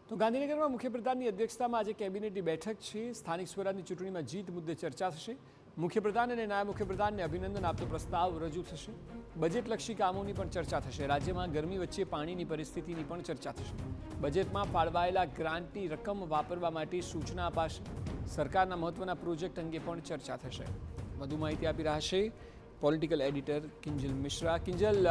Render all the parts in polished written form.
તો ગાંધીનગરમાં મુખ્યપ્રધાનની અધ્યક્ષતામાં આજે કેબિનેટની બેઠક છે। સ્થાનિક સ્વરાજની ચૂંટણીમાં જીત મુદ્દે ચર્ચા થશે। મુખ્યપ્રધાન અને નાયબ મુખ્યપ્રધાનને અભિનંદન આપતો પ્રસ્તાવ રજૂ થશે। બજેટલક્ષી કામોની પણ ચર્ચા થશે। રાજ્યમાં ગરમી વચ્ચે પાણીની પરિસ્થિતિની પણ ચર્ચા થશે। બજેટમાં ફાળવાયેલા ગ્રાન્ટની રકમ વાપરવા માટે સૂચના અપાશે। સરકારના મહત્વના પ્રોજેક્ટ અંગે પણ ચર્ચા થશે। વધુ માહિતી આપી રહ્યા છે પોલિટિકલ એડિટર કિંજલ મિશ્રા। કિંજલ,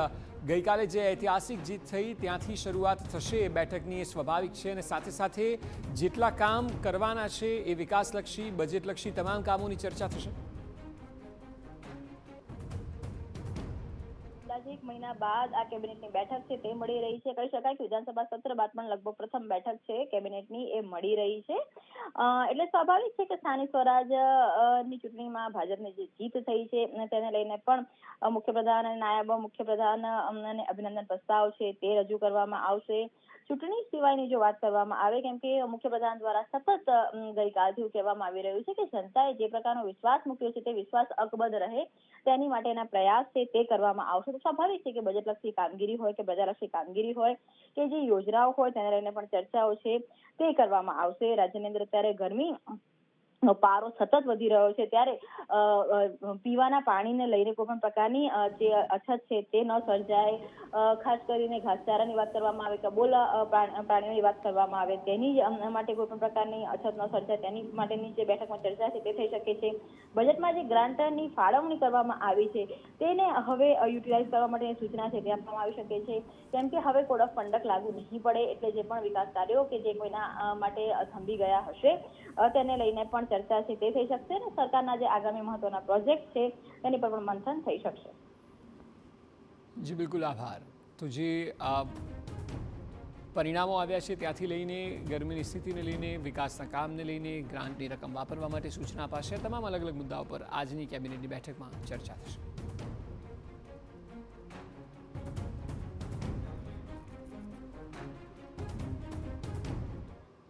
ગઈકાલે જે ઐતિહાસિક જીત થઈ ત્યાંથી શરૂઆત થશે બેઠકની, એ સ્વાભાવિક છે, અને સાથે સાથે જેટલા કામ કરવાના છે એ વિકાસલક્ષી બજેટલક્ષી તમામ કામોની ચર્ચા થશે। એક મહિના બાદ આ કેબિનેટની બેઠક છે તે મળી રહી છે। કહી શકાય કે વિધાનસભા સત્ર બાદ પણ લગભગ પ્રથમ બેઠક છે કેબિનેટની એ મળી રહી છે। એટલે સ્વાભાવિક છે કે સ્થાનિક સ્વરાજની ચૂંટણીમાં ભાજપની જે જીત થઈ છે તેને લઈને પણ મુખ્યપ્રધાન અને નાયબ મુખ્યપ્રધાન અને અભિનંદન પ્રસ્તાવ છે તે રજૂ કરવામાં આવશે। ચૂંટણી સિવાયની જો વાત કરવામાં આવે, કેમ કે મુખ્યપ્રધાન દ્વારા સતત ગઈકાલથી કહેવામાં આવી રહ્યું છે કે જનતાએ જે પ્રકારનો વિશ્વાસ મૂક્યો છે તે વિશ્વાસ અકબંધ રહે તેની માટેના પ્રયાસ છે તે કરવામાં આવશે। તો સ્વાભાવિક છે કે બજેટલક્ષી કામગીરી હોય કે પ્રજાલક્ષી કામગીરી હોય કે જે યોજનાઓ હોય તેને લઈને પણ ચર્ચાઓ છે તે કરવામાં આવશે। રાજ્યની અંદર અત્યારે ગરમી પારો સતત વધી રહ્યો છે, ત્યારે પીવાના પાણીને લઈને કોઈ પણ પ્રકારની જે અછત છે તે ન સર્જાય। ખાસ કરીને ઘાસચારાની વાત કરવામાં આવે, કબોલા પ્રાણીઓની વાત કરવામાં આવે, તેની માટે કોઈ પણ પ્રકારની અછત ન સર્જાય તેની માટેની જે બેઠકમાં ચર્ચા છે તે થઈ શકે છે। બજેટમાં જે ગ્રાન્ટની ફાળવણી કરવામાં આવી છે તેને હવે યુટિલાઇઝ કરવા માટેની સૂચના છે તે આપવામાં આવી શકે છે, કેમ કે હવે કોડ ઓફ કન્ડક્ટ લાગુ નહીં પડે, એટલે જે પણ વિકાસ કાર્યો કે જે કોઈના માટે થંભી ગયા હશે તેને લઈને પણ ચર્ચા છે તે થઈ શકશે અને સરકારના જે આગામી મહત્વના પ્રોજેક્ટ છે તેની પર પણ મંથન થઈ શકશે। જી બિલકુલ, આભાર। તો જે પરિણામો આવ્યા છે ત્યાંથી લઈને ગરમીની સ્થિતિને લઈને, વિકાસના કામને લઈને, ગ્રાન્ટની રકમ વાપરવા માટે સૂચના અપાશે, તમામ અલગ અલગ મુદ્દાઓ પર આજની કેબિનેટની બેઠકમાં ચર્ચા થશે।